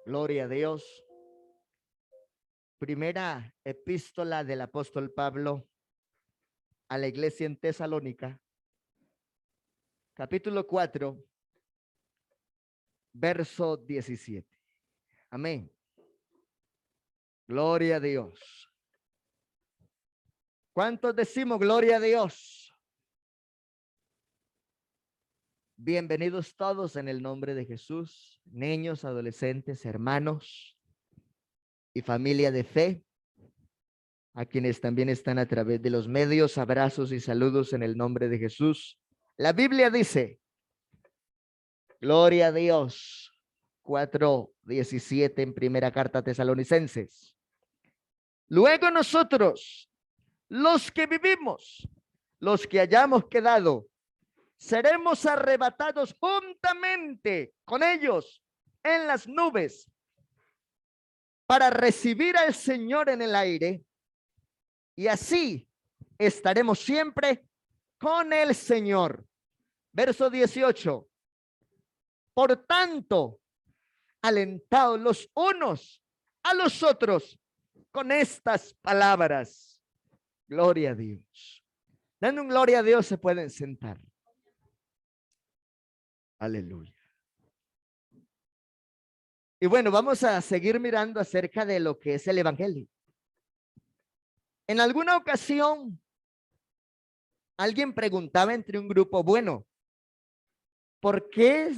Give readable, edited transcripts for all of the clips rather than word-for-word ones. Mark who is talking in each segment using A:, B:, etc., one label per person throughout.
A: Gloria a Dios. Primera epístola del apóstol Pablo a la iglesia en Tesalónica, capítulo 4, verso 17. Amén. Gloria a Dios. ¿Cuántos decimos gloria a Dios? Bienvenidos todos en el nombre de Jesús, niños, adolescentes, hermanos y familia de fe, a quienes también están a través de los medios, abrazos y saludos en el nombre de Jesús. La Biblia dice, gloria a Dios, 4:17 en primera carta a Tesalonicenses. Luego nosotros, los que vivimos, los que hayamos quedado, seremos arrebatados juntamente con ellos en las nubes para recibir al Señor en el aire, y así estaremos siempre con el Señor. Verso 18. Por tanto, alentaos los unos a los otros con estas palabras. Gloria a Dios. Dando un gloria a Dios se pueden sentar. Aleluya. Y bueno, vamos a seguir mirando acerca de lo que es el evangelio. En alguna ocasión, alguien preguntaba entre un grupo, bueno, ¿por qué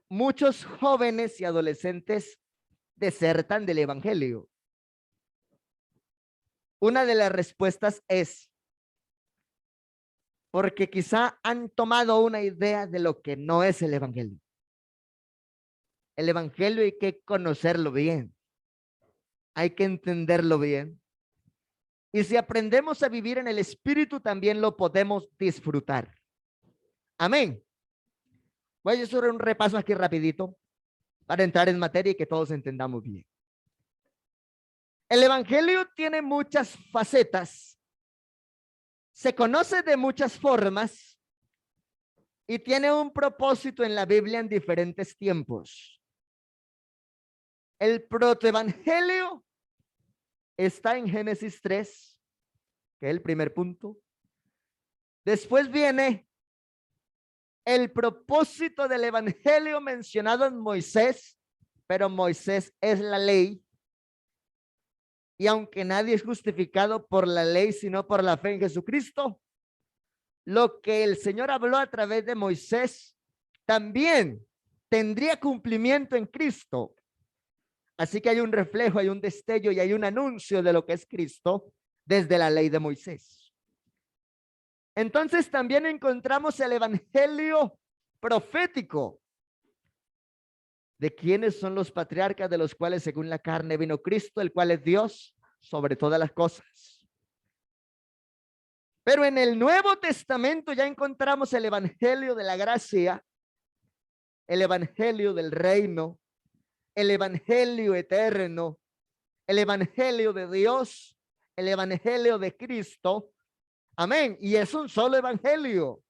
A: muchos jóvenes y adolescentes desertan del evangelio? Una de las respuestas es porque quizá han tomado una idea de lo que no es el evangelio. El evangelio hay que conocerlo bien, hay que entenderlo bien. Y si aprendemos a vivir en el Espíritu, también lo podemos disfrutar. Amén. Voy a hacer un repaso aquí rapidito para entrar en materia y que todos entendamos bien. El evangelio tiene muchas facetas, se conoce de muchas formas y tiene un propósito en la Biblia en diferentes tiempos. El protoevangelio está en Génesis 3, que es el primer punto. Después viene el propósito del evangelio mencionado en Moisés, pero Moisés es la ley. Y aunque nadie es justificado por la ley, sino por la fe en Jesucristo, lo que el Señor habló a través de Moisés también tendría cumplimiento en Cristo. Así que hay un reflejo, hay un destello y hay un anuncio de lo que es Cristo desde la ley de Moisés. Entonces también encontramos el evangelio profético. ¿De quiénes son los patriarcas de los cuales según la carne vino Cristo, el cual es Dios sobre todas las cosas? Pero en el Nuevo Testamento ya encontramos el evangelio de la gracia, el evangelio del reino, el evangelio eterno, el evangelio de Dios, el evangelio de Cristo. Amén. Y es un solo evangelio,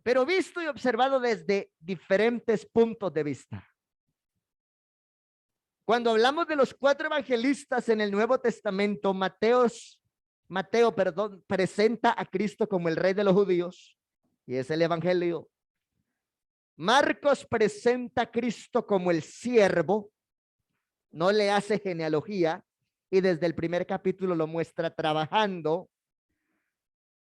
A: pero visto y observado desde diferentes puntos de vista. Cuando hablamos de los 4 evangelistas en el Nuevo Testamento, Mateo, presenta a Cristo como el rey de los judíos, y es el evangelio. Marcos presenta a Cristo como el siervo, no le hace genealogía, y desde el primer capítulo lo muestra trabajando.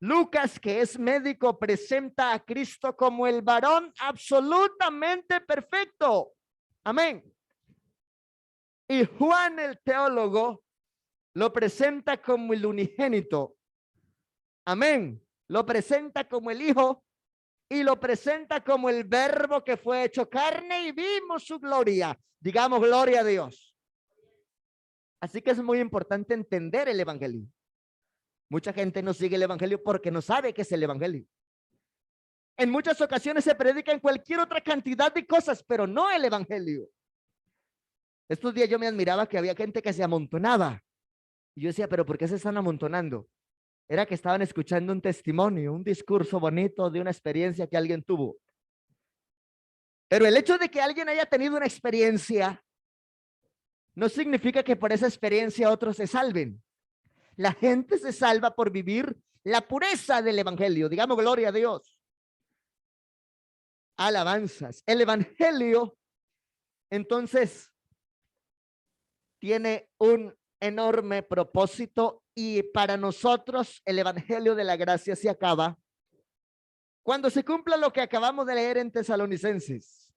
A: Lucas, que es médico, presenta a Cristo como el varón absolutamente perfecto. Amén. Y Juan, el teólogo, lo presenta como el unigénito. Amén. Lo presenta como el Hijo y lo presenta como el Verbo que fue hecho carne y vimos su gloria. Digamos gloria a Dios. Así que es muy importante entender el evangelio. Mucha gente no sigue el evangelio porque no sabe qué es el evangelio. En muchas ocasiones se predica en cualquier otra cantidad de cosas, pero no el evangelio. Estos días yo me admiraba que había gente que se amontonaba. Y yo decía, pero ¿por qué se están amontonando? Era que estaban escuchando un testimonio, un discurso bonito de una experiencia que alguien tuvo. Pero el hecho de que alguien haya tenido una experiencia no significa que por esa experiencia otros se salven. La gente se salva por vivir la pureza del evangelio. Digamos gloria a Dios. Alabanzas. El evangelio, entonces, tiene un enorme propósito, y para nosotros el evangelio de la gracia se acaba cuando se cumpla lo que acabamos de leer en Tesalonicenses,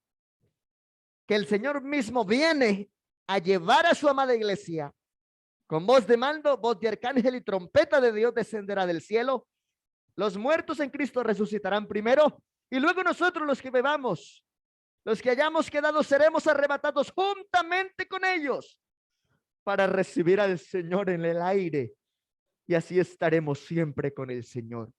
A: que el Señor mismo viene a llevar a su amada iglesia. Con voz de mando, voz de arcángel y trompeta de Dios descenderá del cielo. Los muertos en Cristo resucitarán primero, y luego nosotros, los que bebamos, los que hayamos quedado, seremos arrebatados juntamente con ellos para recibir al Señor en el aire, y así estaremos siempre con el Señor.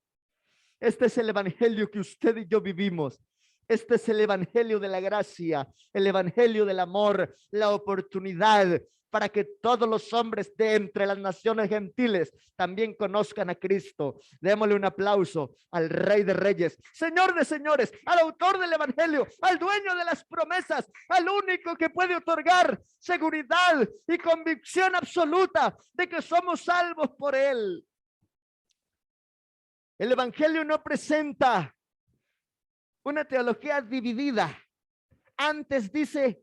A: Este es el evangelio que usted y yo vivimos. Este es el evangelio de la gracia, el evangelio del amor, la oportunidad para que todos los hombres de entre las naciones gentiles también conozcan a Cristo. Démosle un aplauso al Rey de Reyes, Señor de señores, al autor del evangelio, al dueño de las promesas, al único que puede otorgar seguridad y convicción absoluta de que somos salvos por él. El evangelio no presenta una teología dividida. Antes dice: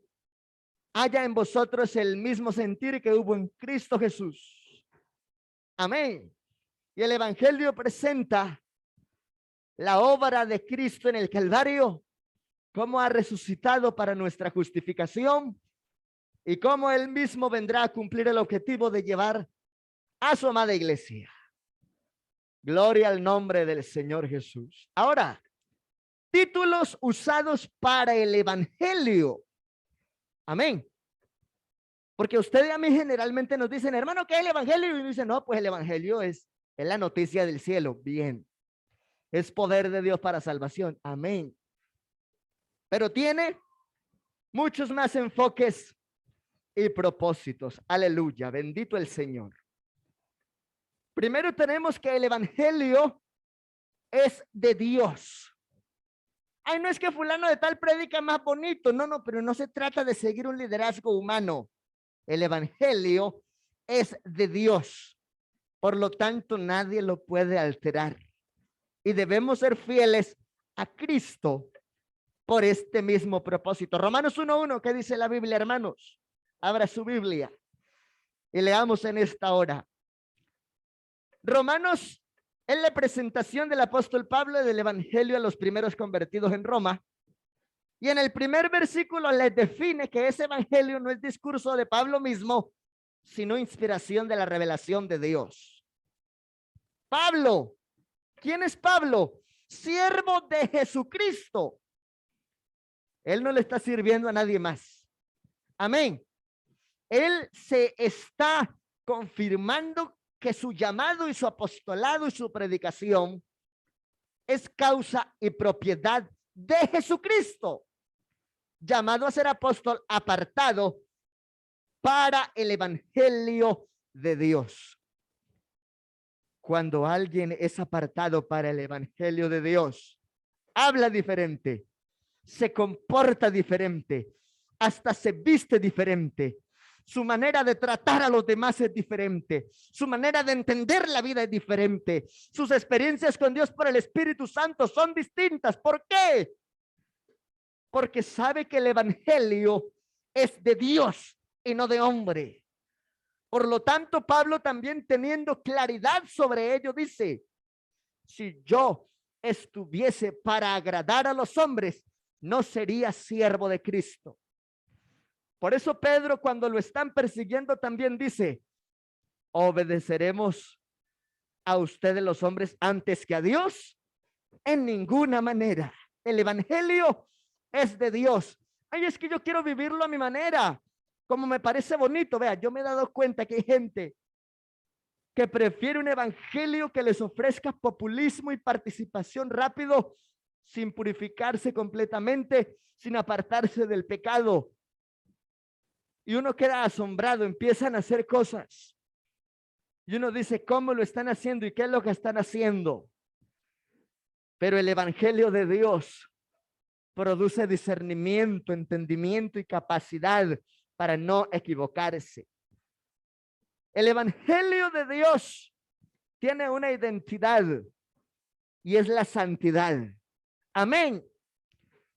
A: haya en vosotros el mismo sentir que hubo en Cristo Jesús. Amén. Y el evangelio presenta la obra de Cristo en el Calvario, cómo ha resucitado para nuestra justificación y cómo él mismo vendrá a cumplir el objetivo de llevar a su amada iglesia. Gloria al nombre del Señor Jesús. Ahora, títulos usados para el evangelio. Amén. Porque usted y a mí generalmente nos dicen: hermano, ¿qué es el evangelio? Y uno dice: no, pues el evangelio es la noticia del cielo. Bien. Es poder de Dios para salvación. Amén. Pero tiene muchos más enfoques y propósitos. Aleluya. Bendito el Señor. Primero tenemos que el evangelio es de Dios. Ay, no es que fulano de tal predica más bonito. No, no, pero no se trata de seguir un liderazgo humano. El evangelio es de Dios. Por lo tanto, nadie lo puede alterar. Y debemos ser fieles a Cristo por este mismo propósito. Romanos 1:1, ¿qué dice la Biblia, hermanos? Abra su Biblia y leamos en esta hora. Romanos es la presentación del apóstol Pablo del evangelio a los primeros convertidos en Roma. Y en el primer versículo les define que ese evangelio no es discurso de Pablo mismo, sino inspiración de la revelación de Dios. Pablo, ¿quién es Pablo? Siervo de Jesucristo. Él no le está sirviendo a nadie más. Amén. Él se está confirmando que su llamado y su apostolado y su predicación es causa y propiedad de Jesucristo, llamado a ser apóstol apartado para el evangelio de Dios. Cuando alguien es apartado para el evangelio de Dios, habla diferente, se comporta diferente, hasta se viste diferente. Su manera de tratar a los demás es diferente. Su manera de entender la vida es diferente. Sus experiencias con Dios por el Espíritu Santo son distintas. ¿Por qué? Porque sabe que el evangelio es de Dios y no de hombre. Por lo tanto, Pablo, también teniendo claridad sobre ello, dice: si yo estuviese para agradar a los hombres, no sería siervo de Cristo. Por eso Pedro, cuando lo están persiguiendo, también dice: ¿obedeceremos a ustedes los hombres antes que a Dios? En ninguna manera. El evangelio es de Dios. Ay, es que yo quiero vivirlo a mi manera, como me parece bonito. Vea, yo me he dado cuenta que hay gente que prefiere un evangelio que les ofrezca populismo y participación rápido, sin purificarse completamente, sin apartarse del pecado. Y uno queda asombrado, empiezan a hacer cosas. Y uno dice: ¿cómo lo están haciendo y qué es lo que están haciendo? Pero el evangelio de Dios produce discernimiento, entendimiento y capacidad para no equivocarse. El evangelio de Dios tiene una identidad y es la santidad. Amén.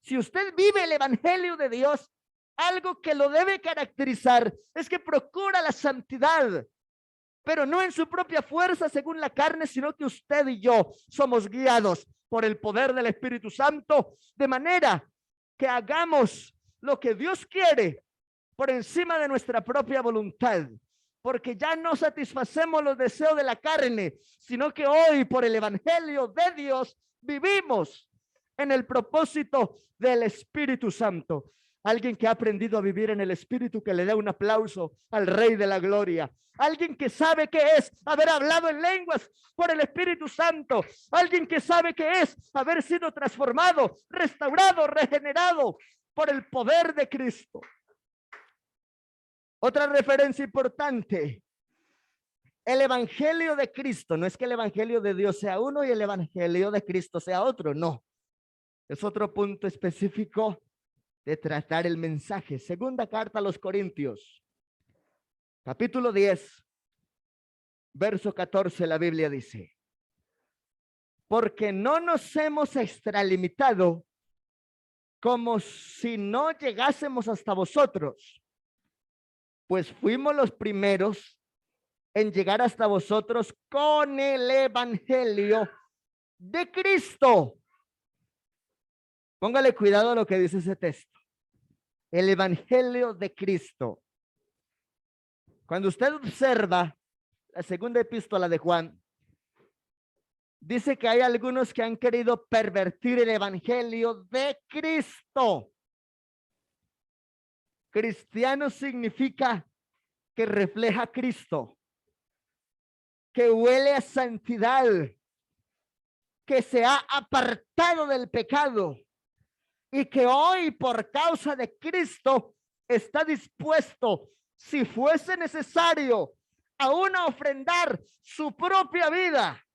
A: Si usted vive el evangelio de Dios, algo que lo debe caracterizar es que procura la santidad, pero no en su propia fuerza según la carne, sino que usted y yo somos guiados por el poder del Espíritu Santo, de manera que hagamos lo que Dios quiere por encima de nuestra propia voluntad, porque ya no satisfacemos los deseos de la carne, sino que hoy por el evangelio de Dios vivimos en el propósito del Espíritu Santo. Alguien que ha aprendido a vivir en el Espíritu, que le dé un aplauso al Rey de la Gloria. Alguien que sabe qué es haber hablado en lenguas por el Espíritu Santo. Alguien que sabe qué es haber sido transformado, restaurado, regenerado por el poder de Cristo. Otra referencia importante. El evangelio de Cristo, no es que el evangelio de Dios sea uno y el evangelio de Cristo sea otro, no. Es otro punto específico de tratar el mensaje. Segunda carta a los Corintios, capítulo 10, verso 14, la Biblia dice: porque no nos hemos extralimitado como si no llegásemos hasta vosotros, pues fuimos los primeros en llegar hasta vosotros con el evangelio de Cristo. Póngale cuidado a lo que dice ese texto. El evangelio de Cristo. Cuando usted observa la segunda epístola de Juan, dice que hay algunos que han querido pervertir el evangelio de Cristo. Cristiano significa que refleja a Cristo, que huele a santidad, que se ha apartado del pecado y que hoy por causa de Cristo está dispuesto, si fuese necesario, aún a ofrendar su propia vida.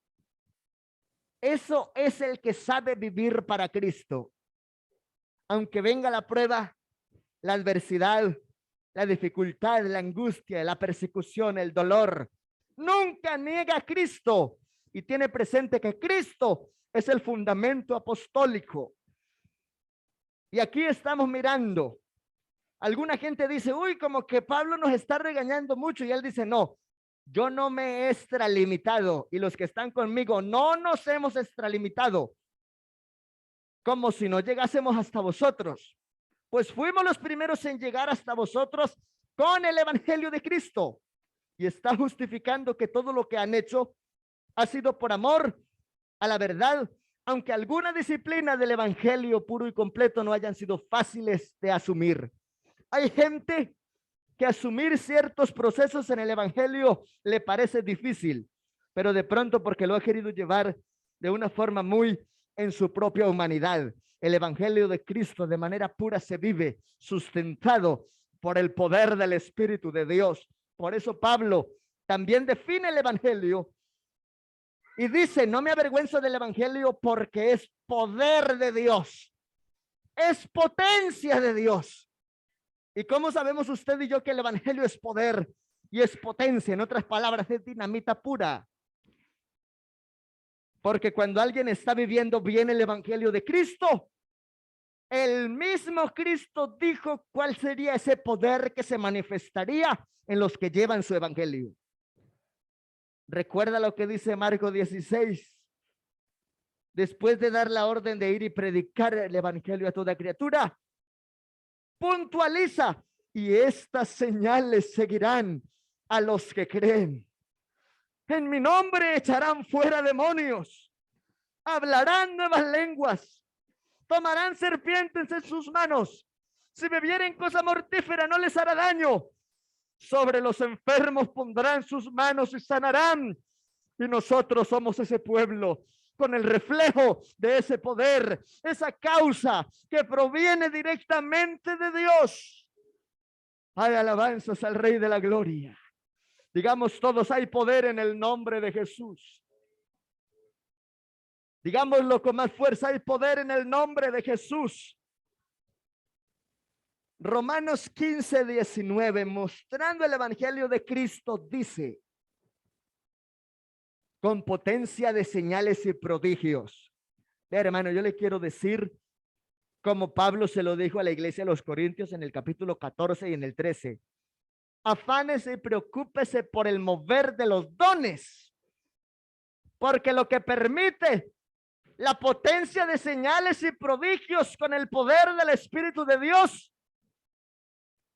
A: Eso es el que sabe vivir para Cristo. Aunque venga la prueba, la adversidad, la dificultad, la angustia, la persecución, el dolor, nunca niega a Cristo y tiene presente que Cristo es el fundamento apostólico. Y aquí estamos mirando. Alguna gente dice, uy, como que Pablo nos está regañando mucho. Y él dice, no, yo no me he extralimitado. Y los que están conmigo no nos hemos extralimitado. Como si no llegásemos hasta vosotros. Pues fuimos los primeros en llegar hasta vosotros con el evangelio de Cristo. Y está justificando que todo lo que han hecho ha sido por amor a la verdad, aunque alguna disciplina del evangelio puro y completo no hayan sido fáciles de asumir. Hay gente que asumir ciertos procesos en el evangelio le parece difícil, pero de pronto porque lo ha querido llevar de una forma muy en su propia humanidad. El evangelio de Cristo de manera pura se vive sustentado por el poder del Espíritu de Dios. Por eso Pablo también define el evangelio y dice, no me avergüenzo del evangelio porque es poder de Dios, es potencia de Dios. ¿Y cómo sabemos usted y yo que el evangelio es poder y es potencia? En otras palabras, es dinamita pura. Porque cuando alguien está viviendo bien el evangelio de Cristo, el mismo Cristo dijo cuál sería ese poder que se manifestaría en los que llevan su evangelio. Recuerda lo que dice Marcos 16. Después de dar la orden de ir y predicar el evangelio a toda criatura, puntualiza, y estas señales seguirán a los que creen. En mi nombre echarán fuera demonios, hablarán nuevas lenguas, tomarán serpientes en sus manos, si bebieren cosa mortífera no les hará daño, sobre los enfermos pondrán sus manos y sanarán. Y nosotros somos ese pueblo con el reflejo de ese poder, esa causa que proviene directamente de Dios. Hay alabanzas al Rey de la Gloria. Digamos todos, hay poder en el nombre de Jesús. Digámoslo con más fuerza, hay poder en el nombre de Jesús. Romanos 15:19, mostrando el evangelio de Cristo, dice: con potencia de señales y prodigios. Hermano, yo le quiero decir, como Pablo se lo dijo a la iglesia de los Corintios en el capítulo 14 y en el 13, afánese y preocúpese por el mover de los dones, porque lo que permite la potencia de señales y prodigios con el poder del Espíritu de Dios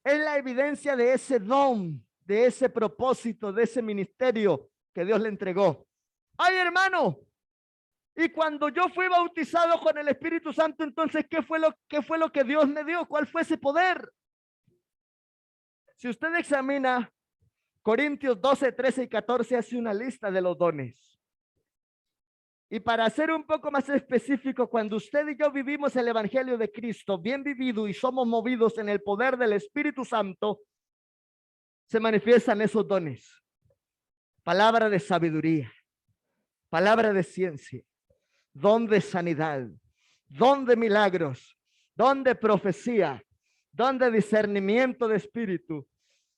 A: es la evidencia de ese don, de ese propósito, de ese ministerio que Dios le entregó. Ay, hermano, y cuando yo fui bautizado con el Espíritu Santo, entonces, ¿qué fue lo que Dios me dio? ¿Cuál fue ese poder? Si usted examina Corintios 12, 13 y 14, hace una lista de los dones. Y para ser un poco más específico, cuando usted y yo vivimos el evangelio de Cristo bien vivido y somos movidos en el poder del Espíritu Santo, se manifiestan esos dones. Palabra de sabiduría, palabra de ciencia, don de sanidad, don de milagros, don de profecía, don de discernimiento de espíritu,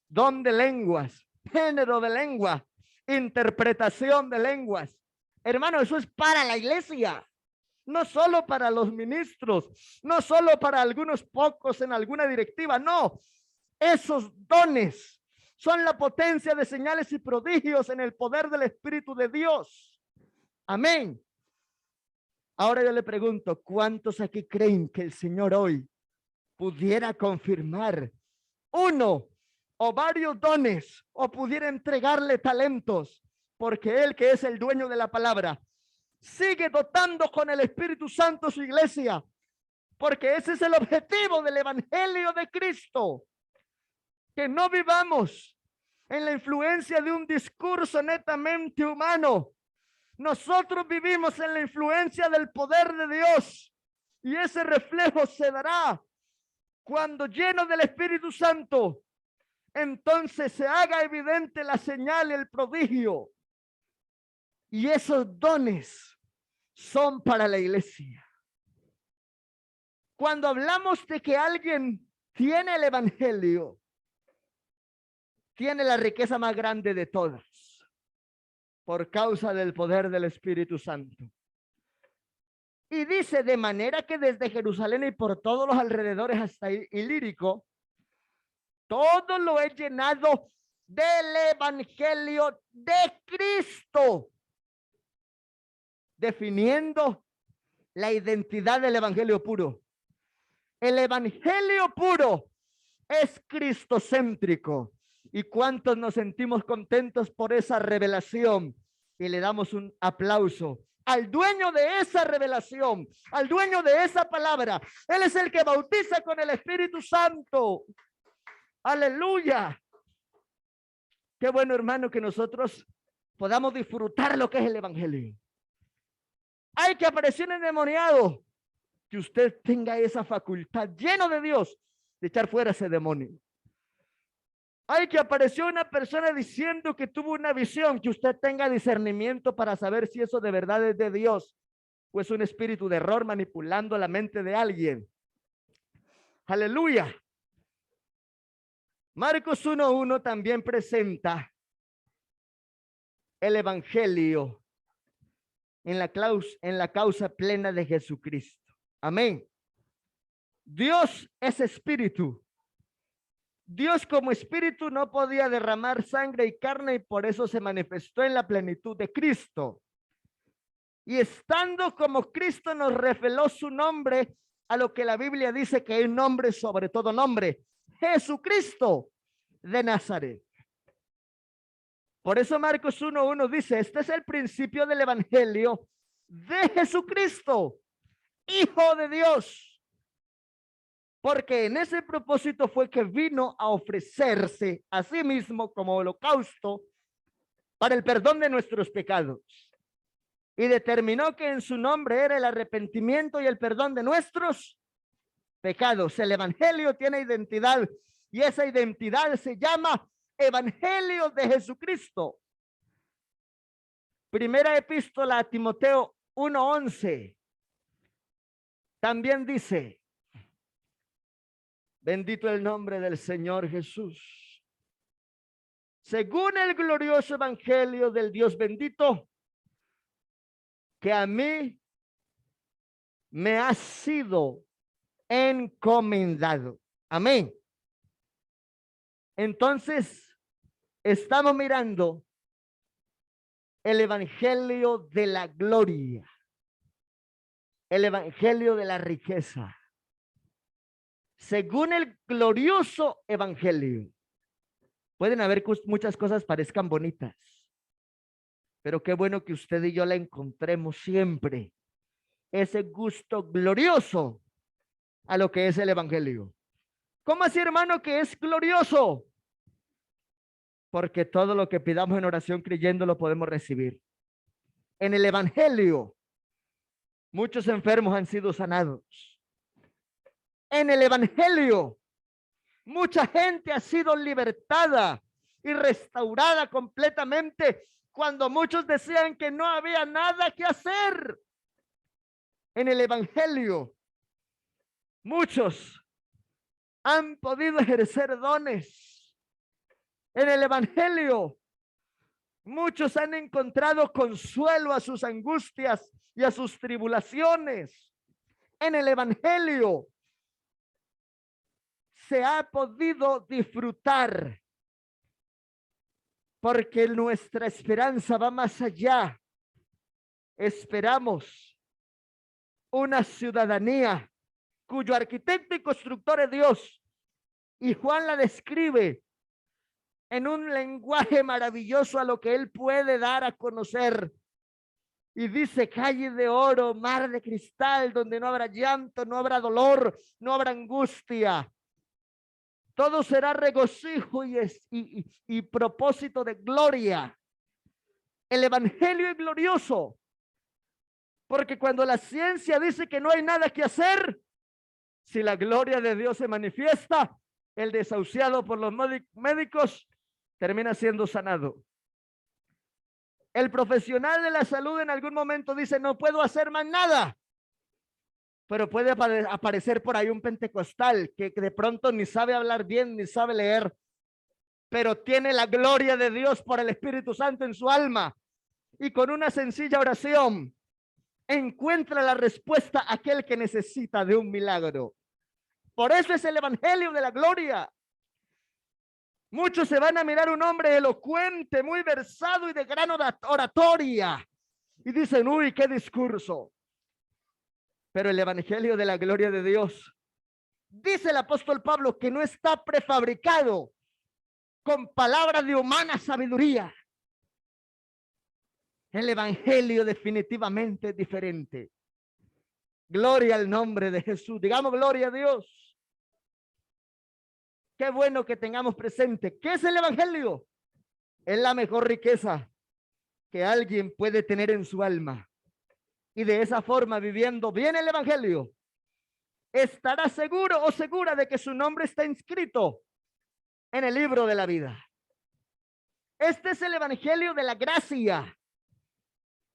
A: don de lenguas, género de lengua, interpretación de lenguas. Hermano, eso es para la iglesia, no solo para los ministros, no solo para algunos pocos en alguna directiva, no. Esos dones son la potencia de señales y prodigios en el poder del Espíritu de Dios. Amén. Ahora yo le pregunto, ¿cuántos aquí creen que el Señor hoy pudiera confirmar uno o varios dones, o pudiera entregarle talentos? Porque Él, que es el dueño de la palabra, sigue dotando con el Espíritu Santo su iglesia, porque ese es el objetivo del evangelio de Cristo, que no vivamos en la influencia de un discurso netamente humano. Nosotros vivimos en la influencia del poder de Dios, y ese reflejo se dará cuando, lleno del Espíritu Santo, entonces se haga evidente la señal y el prodigio. Y esos dones son para la iglesia. Cuando hablamos de que alguien tiene el evangelio, tiene la riqueza más grande de todas, por causa del poder del Espíritu Santo. Y dice: de manera que desde Jerusalén y por todos los alrededores hasta Ilírico, todo lo he llenado del evangelio de Cristo, definiendo la identidad del evangelio puro. El evangelio puro es cristocéntrico. ¿Y cuántos nos sentimos contentos por esa revelación? Y le damos un aplauso al dueño de esa revelación, al dueño de esa palabra. Él es el que bautiza con el Espíritu Santo. Aleluya. Qué bueno, hermano, que nosotros podamos disfrutar lo que es el evangelio. Hay que aparecer un endemoniado, que usted tenga esa facultad, lleno de Dios, de echar fuera ese demonio. Hay que apareció una persona diciendo que tuvo una visión, que usted tenga discernimiento para saber si eso de verdad es de Dios o es un espíritu de error manipulando la mente de alguien. Aleluya. Marcos 1:1 también presenta el evangelio en la causa plena de Jesucristo. Amén. Dios es espíritu. Dios como espíritu no podía derramar sangre y carne, y por eso se manifestó en la plenitud de Cristo. Y estando como Cristo, nos reveló su nombre, a lo que la Biblia dice que es nombre sobre todo nombre: Jesucristo de Nazaret. Por eso Marcos 1:1 dice: este es el principio del evangelio de Jesucristo, Hijo de Dios. Porque en ese propósito fue que vino a ofrecerse a sí mismo como holocausto para el perdón de nuestros pecados. Y determinó que en su nombre era el arrepentimiento y el perdón de nuestros pecados. El evangelio tiene identidad, y esa identidad se llama evangelio de Jesucristo. Primera epístola a Timoteo 1:11 también dice: Bendito el nombre del Señor Jesús. Según el glorioso evangelio del Dios bendito, que a mí me ha sido encomendado. Amén. Entonces, estamos mirando el evangelio de la gloria, el evangelio de la riqueza. Según el glorioso evangelio, pueden haber muchas cosas parezcan bonitas, pero qué bueno que usted y yo la encontremos siempre, ese gusto glorioso a lo que es el evangelio. ¿Cómo así, hermano, que es glorioso? Porque todo lo que pidamos en oración creyendo lo podemos recibir. En el evangelio, muchos enfermos han sido sanados. En el evangelio, mucha gente ha sido libertada y restaurada completamente cuando muchos decían que no había nada que hacer. En el evangelio, muchos han podido ejercer dones. En el evangelio, muchos han encontrado consuelo a sus angustias y a sus tribulaciones. En el evangelio se ha podido disfrutar porque nuestra esperanza va más allá. Esperamos una ciudadanía cuyo arquitecto y constructor es Dios. Y Juan la describe en un lenguaje maravilloso a lo que él puede dar a conocer. Y dice: calle de oro, mar de cristal, donde no habrá llanto, no habrá dolor, no habrá angustia. Todo será regocijo y propósito de gloria. El evangelio es glorioso, porque cuando la ciencia dice que no hay nada que hacer, si la gloria de Dios se manifiesta, el desahuciado por los médicos termina siendo sanado. El profesional de la salud en algún momento dice: no puedo hacer más nada. Pero puede aparecer por ahí un pentecostal que de pronto ni sabe hablar bien, ni sabe leer, pero tiene la gloria de Dios por el Espíritu Santo en su alma. Y con una sencilla oración encuentra la respuesta a aquel que necesita de un milagro. Por eso es el evangelio de la gloria. Muchos se van a mirar un hombre elocuente, muy versado y de gran oratoria, y dicen: uy, qué discurso. Pero el evangelio de la gloria de Dios, dice el apóstol Pablo, que no está prefabricado con palabras de humana sabiduría. El evangelio definitivamente es diferente. Gloria al nombre de Jesús. Digamos gloria a Dios. Qué bueno que tengamos presente. ¿Qué es el evangelio? Es la mejor riqueza que alguien puede tener en su alma. Y de esa forma, viviendo bien el evangelio, estará seguro o segura de que su nombre está inscrito en el libro de la vida. Este es el evangelio de la gracia.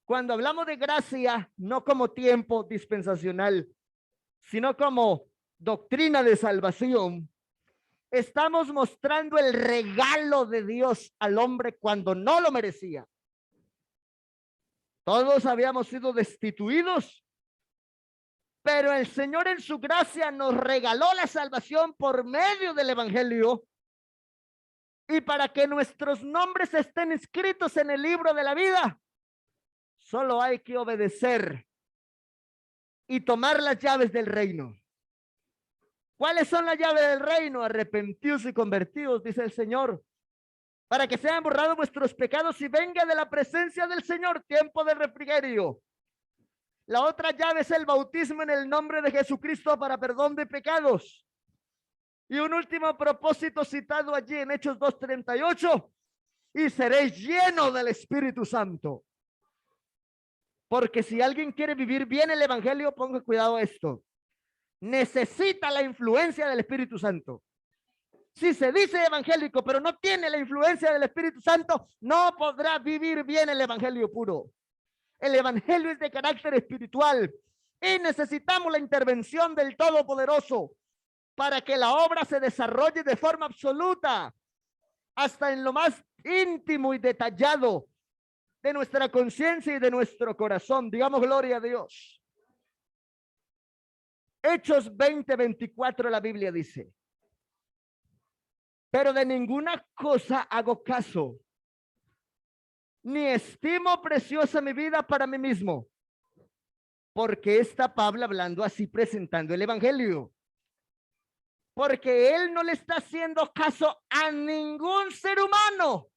A: Cuando hablamos de gracia, no como tiempo dispensacional, sino como doctrina de salvación, estamos mostrando el regalo de Dios al hombre cuando no lo merecía. Todos habíamos sido destituidos, pero el Señor en su gracia nos regaló la salvación por medio del evangelio. Y para que nuestros nombres estén inscritos en el libro de la vida, solo hay que obedecer y tomar las llaves del reino. ¿Cuáles son las llaves del reino? Arrepentidos y convertidos, dice el Señor, para que sean borrados vuestros pecados y venga de la presencia del Señor tiempo de refrigerio. La otra llave es el bautismo en el nombre de Jesucristo para perdón de pecados. Y un último propósito citado allí en Hechos 2:38: y seréis llenos del Espíritu Santo. Porque si alguien quiere vivir bien el evangelio, ponga cuidado a esto, necesita la influencia del Espíritu Santo. Si se dice evangélico, pero no tiene la influencia del Espíritu Santo, no podrá vivir bien el evangelio puro. El evangelio es de carácter espiritual y necesitamos la intervención del Todopoderoso. para que la obra se desarrolle de forma absoluta, hasta en lo más íntimo y detallado de nuestra conciencia y de nuestro corazón. Digamos gloria a Dios. Hechos 20:24, la Biblia dice: pero de ninguna cosa hago caso, ni estimo preciosa mi vida para mí mismo. Porque está Pablo hablando así, presentando el evangelio. Porque él no le está haciendo caso a ningún ser humano.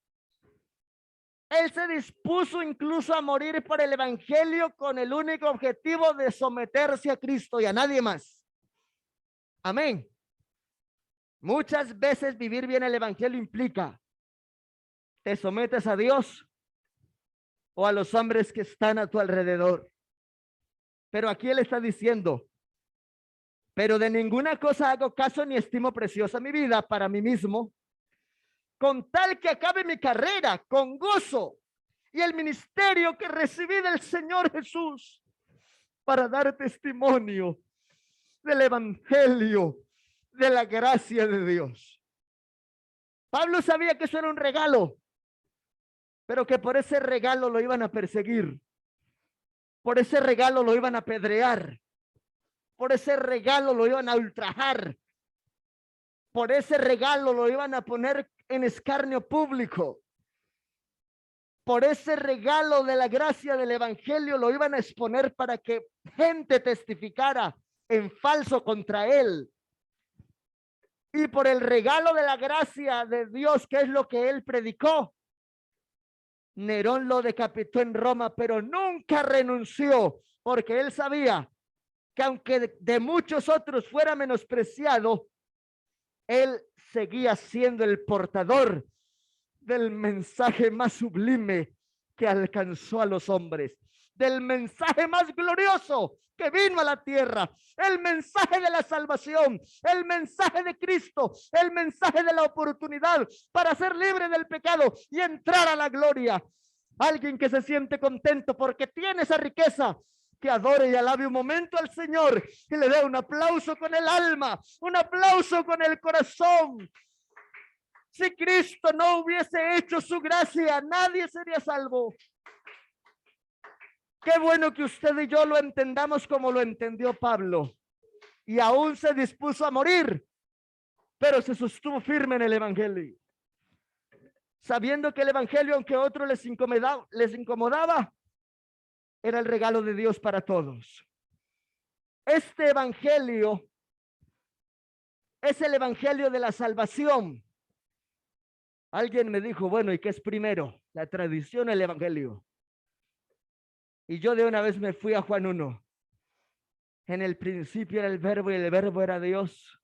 A: Él se dispuso incluso a morir por el evangelio con el único objetivo de someterse a Cristo y a nadie más. Amén. Muchas veces vivir bien el evangelio implica: te sometes a Dios o a los hombres que están a tu alrededor. Pero aquí él está diciendo: pero de ninguna cosa hago caso, ni estimo preciosa mi vida para mí mismo, con tal que acabe mi carrera con gozo y el ministerio que recibí del Señor Jesús, para dar testimonio del evangelio, de la gracia de Dios. Pablo sabía que eso era un regalo, pero que por ese regalo lo iban a perseguir, por ese regalo lo iban a apedrear, por ese regalo lo iban a ultrajar, por ese regalo lo iban a poner en escarnio público, por ese regalo de la gracia del evangelio lo iban a exponer para que gente testificara en falso contra él. Y por el regalo de la gracia de Dios, que es lo que él predicó, Nerón lo decapitó en Roma, pero nunca renunció, porque él sabía que aunque de muchos otros fuera menospreciado, él seguía siendo el portador del mensaje más sublime que alcanzó a los hombres, del mensaje más glorioso que vino a la tierra, el mensaje de la salvación, el mensaje de Cristo, el mensaje de la oportunidad para ser libre del pecado y entrar a la gloria. Alguien que se siente contento porque tiene esa riqueza, que adore y alabe un momento al Señor, que le dé un aplauso con el alma, un aplauso con el corazón. Si Cristo no hubiese hecho su gracia, nadie sería salvo. Qué bueno que usted y yo lo entendamos como lo entendió Pablo. Y aún se dispuso a morir, pero se sostuvo firme en el evangelio, sabiendo que el evangelio, aunque a otros les incomodaba, era el regalo de Dios para todos. Este evangelio es el evangelio de la salvación. Alguien me dijo: bueno, ¿y qué es primero? ¿La tradición o el evangelio? Y yo de una vez me fui a Juan 1. En el principio era el verbo y el verbo era Dios.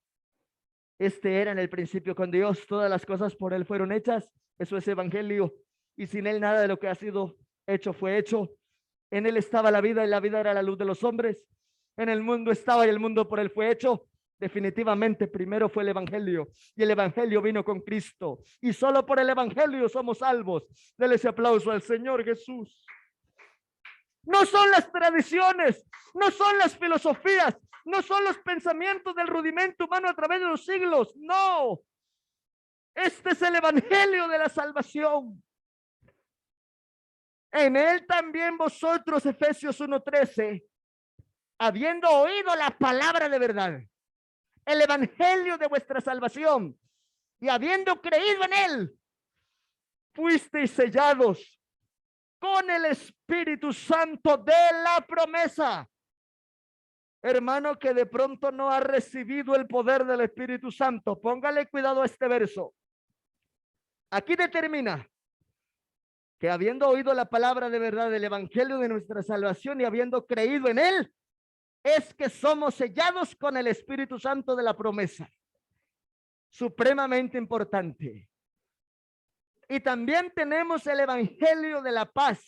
A: Este era en el principio con Dios. Todas las cosas por él fueron hechas. Eso es evangelio. Y sin él nada de lo que ha sido hecho fue hecho. En él estaba la vida y la vida era la luz de los hombres. En el mundo estaba y el mundo por él fue hecho. Definitivamente primero fue el evangelio, y el evangelio vino con Cristo, y solo por el evangelio somos salvos. Dele ese aplauso al Señor Jesús. No son las tradiciones, no son las filosofías, no son los pensamientos del rudimento humano a través de los siglos. No, este es el evangelio de la salvación. En él también vosotros, Efesios 1:13, habiendo oído la palabra de verdad, el evangelio de vuestra salvación, y habiendo creído en él, fuisteis sellados con el Espíritu Santo de la promesa. Hermano que de pronto no ha recibido el poder del Espíritu Santo, póngale cuidado a este verso. Aquí determina que habiendo oído la palabra de verdad del evangelio de nuestra salvación y habiendo creído en él, es que somos sellados con el Espíritu Santo de la promesa. Supremamente importante. Y también tenemos el evangelio de la paz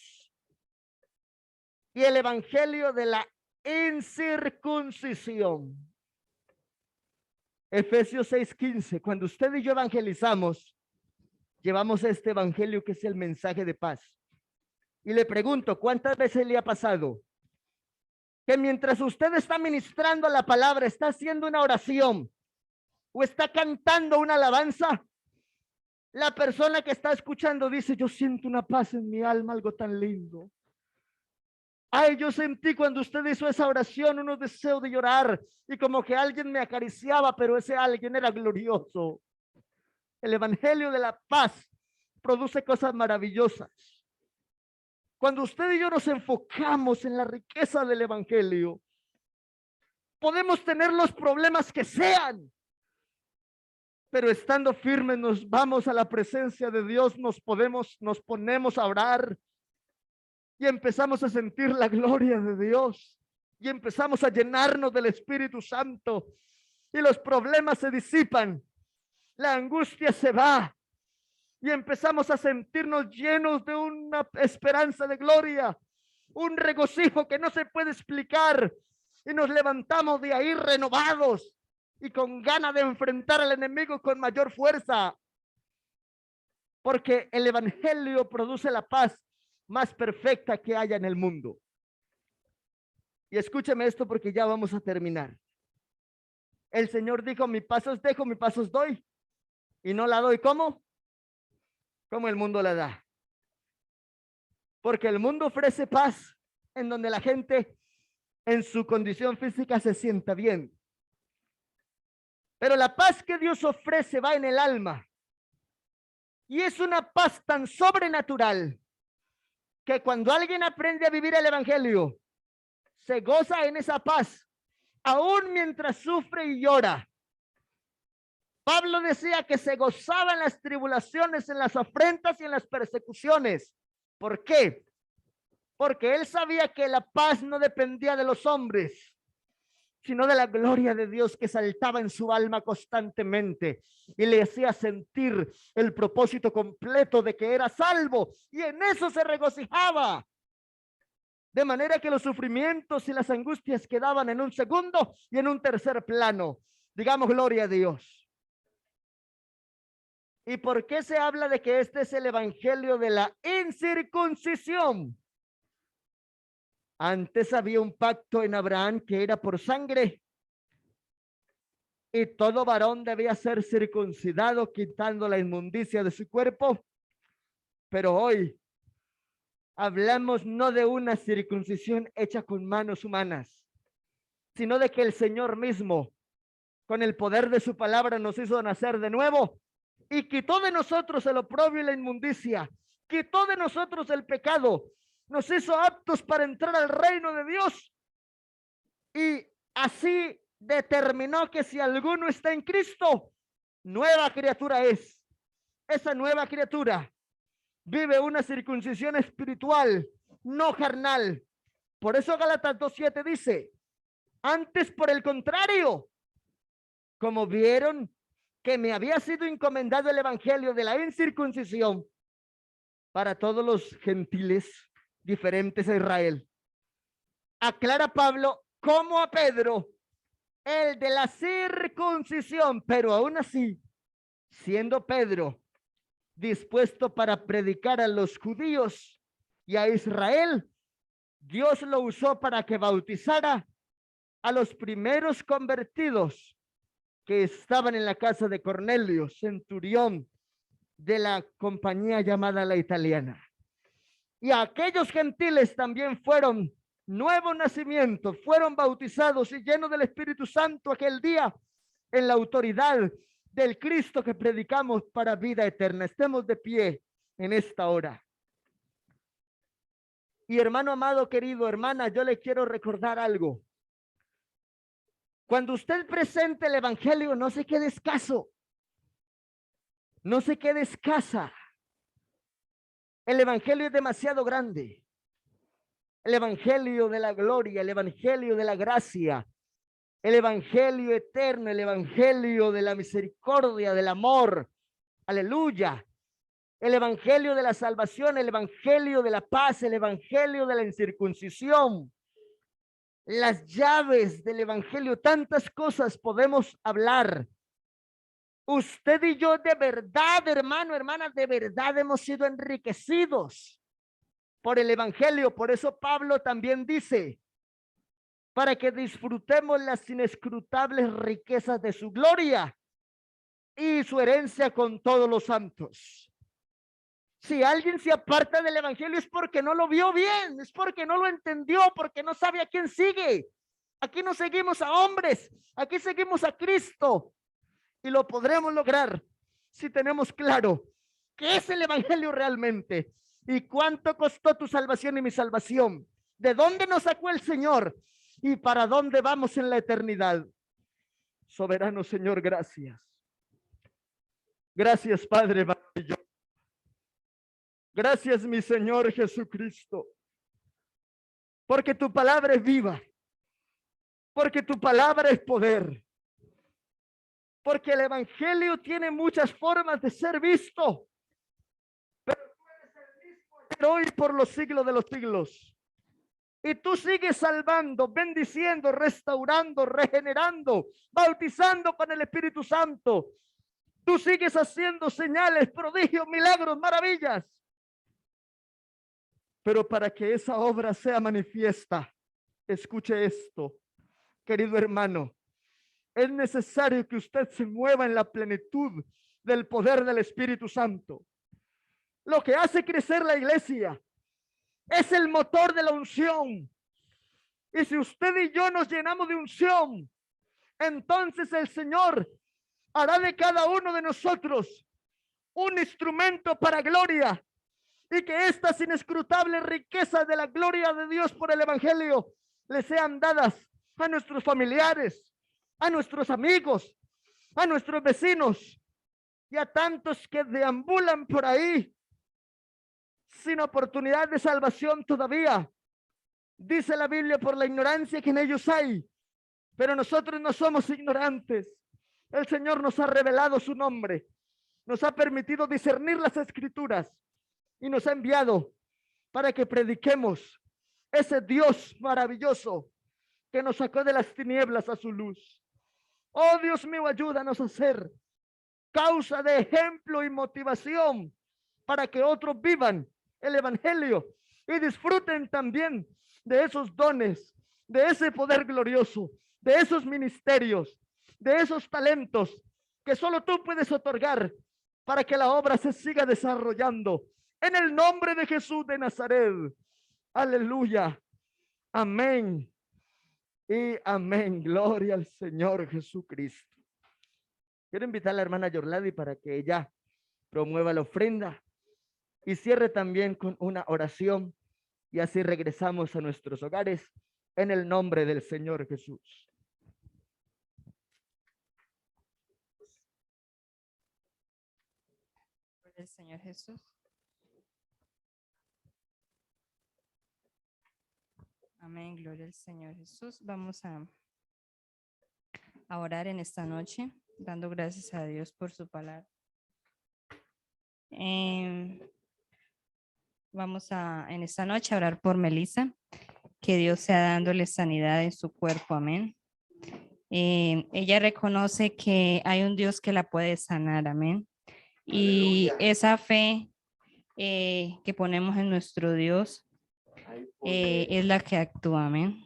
A: y el evangelio de la incircuncisión. Efesios 6:15. Cuando usted y yo evangelizamos, llevamos este evangelio que es el mensaje de paz. Y le pregunto, ¿cuántas veces le ha pasado que mientras usted está ministrando la palabra, está haciendo una oración o está cantando una alabanza, la persona que está escuchando dice, yo siento una paz en mi alma, algo tan lindo. Ay, yo sentí cuando usted hizo esa oración unos deseos de llorar y como que alguien me acariciaba, pero ese alguien era glorioso. El evangelio de la paz produce cosas maravillosas. Cuando usted y yo nos enfocamos en la riqueza del evangelio, podemos tener los problemas que sean, pero estando firmes nos vamos a la presencia de Dios, nos ponemos a orar y empezamos a sentir la gloria de Dios y empezamos a llenarnos del Espíritu Santo y los problemas se disipan, la angustia se va y empezamos a sentirnos llenos de una esperanza de gloria, un regocijo que no se puede explicar y nos levantamos de ahí renovados y con ganas de enfrentar al enemigo con mayor fuerza, porque el evangelio produce la paz más perfecta que haya en el mundo. Y escúcheme esto porque ya vamos a terminar. El Señor dijo, mi paz os dejo, mi paz os doy, y no la doy ¿cómo? Como el mundo la da. Porque el mundo ofrece paz en donde la gente en su condición física se sienta bien. Pero la paz que Dios ofrece va en el alma. Y es una paz tan sobrenatural que cuando alguien aprende a vivir el evangelio, se goza en esa paz, aún mientras sufre y llora. Pablo decía que se gozaba en las tribulaciones, en las afrentas y en las persecuciones. ¿Por qué? Porque él sabía que la paz no dependía de los hombres, sino de la gloria de Dios que saltaba en su alma constantemente y le hacía sentir el propósito completo de que era salvo, y en eso se regocijaba. De manera que los sufrimientos y las angustias quedaban en un segundo y en un tercer plano. Digamos gloria a Dios. ¿Y por qué se habla de que este es el evangelio de la incircuncisión? Antes había un pacto en Abraham que era por sangre, y todo varón debía ser circuncidado quitando la inmundicia de su cuerpo. Pero hoy hablamos no de una circuncisión hecha con manos humanas, sino de que el Señor mismo, con el poder de su palabra, nos hizo nacer de nuevo y quitó de nosotros el oprobio y la inmundicia, quitó de nosotros el pecado, nos hizo aptos para entrar al reino de Dios, y así determinó que si alguno está en Cristo, nueva criatura es. Esa nueva criatura vive una circuncisión espiritual, no carnal. Por eso Gálatas 2:7 dice, antes por el contrario, como vieron que me había sido encomendado el evangelio de la incircuncisión para todos los gentiles diferentes a Israel, aclara Pablo como a Pedro el de la circuncisión, pero aún así, siendo Pedro dispuesto para predicar a los judíos y a Israel, Dios lo usó para que bautizara a los primeros convertidos que estaban en la casa de Cornelio, centurión de la compañía llamada La Italiana. Y aquellos gentiles también fueron nuevo nacimiento, fueron bautizados y llenos del Espíritu Santo aquel día en la autoridad del Cristo que predicamos para vida eterna. Estemos de pie en esta hora. Y hermano amado, querido, hermana, yo le quiero recordar algo. Cuando usted presente el evangelio, no se quede escaso, no se quede escasa. El evangelio es demasiado grande. El evangelio de la gloria, el evangelio de la gracia, el evangelio eterno, el evangelio de la misericordia, del amor. Aleluya. El evangelio de la salvación, el evangelio de la paz, el evangelio de la incircuncisión. Las llaves del evangelio, tantas cosas podemos hablar. Usted y yo de verdad, hermano, hermana, de verdad hemos sido enriquecidos por el evangelio. Por eso Pablo también dice, para que disfrutemos las inescrutables riquezas de su gloria y su herencia con todos los santos. Si alguien se aparta del evangelio es porque no lo vio bien, es porque no lo entendió, porque no sabe a quién sigue. Aquí no seguimos a hombres, aquí seguimos a Cristo y lo podremos lograr si tenemos claro qué es el evangelio realmente y cuánto costó tu salvación y mi salvación, de dónde nos sacó el Señor y para dónde vamos en la eternidad. Soberano Señor, gracias. Gracias, Padre maravilloso. Gracias, mi Señor Jesucristo, porque tu palabra es viva, porque tu palabra es poder, porque el evangelio tiene muchas formas de ser visto, pero tú eres el mismo ayer, hoy, por los siglos de los siglos. Y tú sigues salvando, bendiciendo, restaurando, regenerando, bautizando con el Espíritu Santo. Tú sigues haciendo señales, prodigios, milagros, maravillas. Pero para que esa obra sea manifiesta, escuche esto, querido hermano, es necesario que usted se mueva en la plenitud del poder del Espíritu Santo. Lo que hace crecer la iglesia es el motor de la unción. Y si usted y yo nos llenamos de unción, entonces el Señor hará de cada uno de nosotros un instrumento para gloria, y que estas inescrutables riquezas de la gloria de Dios por el evangelio le sean dadas a nuestros familiares, a nuestros amigos, a nuestros vecinos y a tantos que deambulan por ahí sin oportunidad de salvación todavía. Dice la Biblia, por la ignorancia que en ellos hay, pero nosotros no somos ignorantes. El Señor nos ha revelado su nombre, nos ha permitido discernir las escrituras y nos ha enviado para que prediquemos ese Dios maravilloso que nos sacó de las tinieblas a su luz. Oh Dios mío, ayúdanos a ser causa de ejemplo y motivación para que otros vivan el evangelio y disfruten también de esos dones, de ese poder glorioso, de esos ministerios, de esos talentos que solo tú puedes otorgar para que la obra se siga desarrollando. En el nombre de Jesús de Nazaret. Aleluya. Amén. Y amén. Gloria al Señor Jesucristo. Quiero invitar a la hermana Yorladi para que ella promueva la ofrenda y cierre también con una oración, y así regresamos a nuestros hogares en el nombre del Señor Jesús.
B: El Señor Jesús. Amén, gloria al Señor Jesús. Vamos a orar en esta noche, dando gracias a Dios por su palabra. Vamos a en esta noche a orar por Melissa, que Dios sea dándole sanidad en su cuerpo, amén. Ella reconoce que hay un Dios que la puede sanar, amén. Y esa fe que ponemos en nuestro Dios es la que actúa, amén.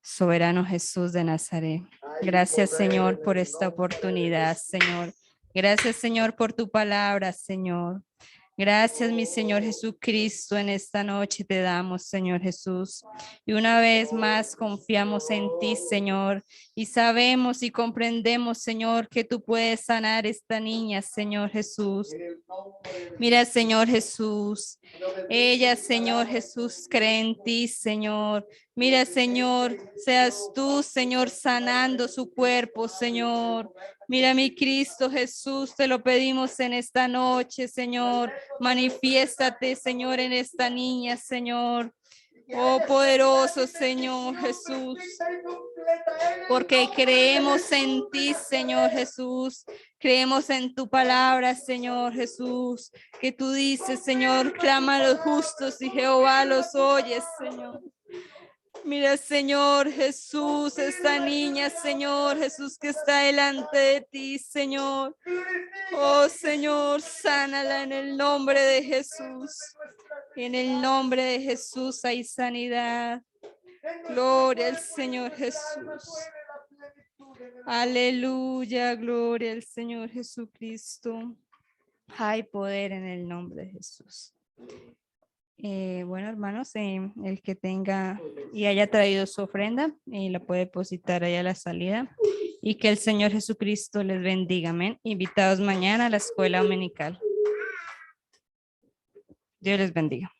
B: Soberano Jesús de Nazaret. Gracias, Señor, por esta oportunidad, Señor. Gracias, Señor, por tu palabra, Señor. Gracias, mi Señor Jesucristo, en esta noche te damos, Señor Jesús. Y una vez más confiamos en ti, Señor, y sabemos y comprendemos, Señor, que tú puedes sanar esta niña, Señor Jesús. Mira, Señor Jesús, ella, Señor Jesús, cree en ti, Señor. Mira, Señor, seas tú, Señor, sanando su cuerpo, Señor. Mira, mi Cristo Jesús, te lo pedimos en esta noche, Señor. Manifiéstate, Señor, en esta niña, Señor. Oh, poderoso Señor Jesús, porque creemos en ti, Señor Jesús. Creemos en tu palabra, Señor Jesús, que tú dices, Señor, clama a los justos y Jehová los oye, Señor. Mira, Señor Jesús, esta niña, Señor Jesús, que está delante de ti, Señor. Oh, Señor, sánala en el nombre de Jesús. En el nombre de Jesús hay sanidad. Gloria al Señor Jesús. Aleluya, gloria al Señor Jesucristo. Hay poder en el nombre de Jesús. Bueno, hermanos, el que tenga y haya traído su ofrenda, la puede depositar ahí a la salida. Y que el Señor Jesucristo les bendiga. Amén. Invitados mañana a la escuela dominical. Dios les bendiga.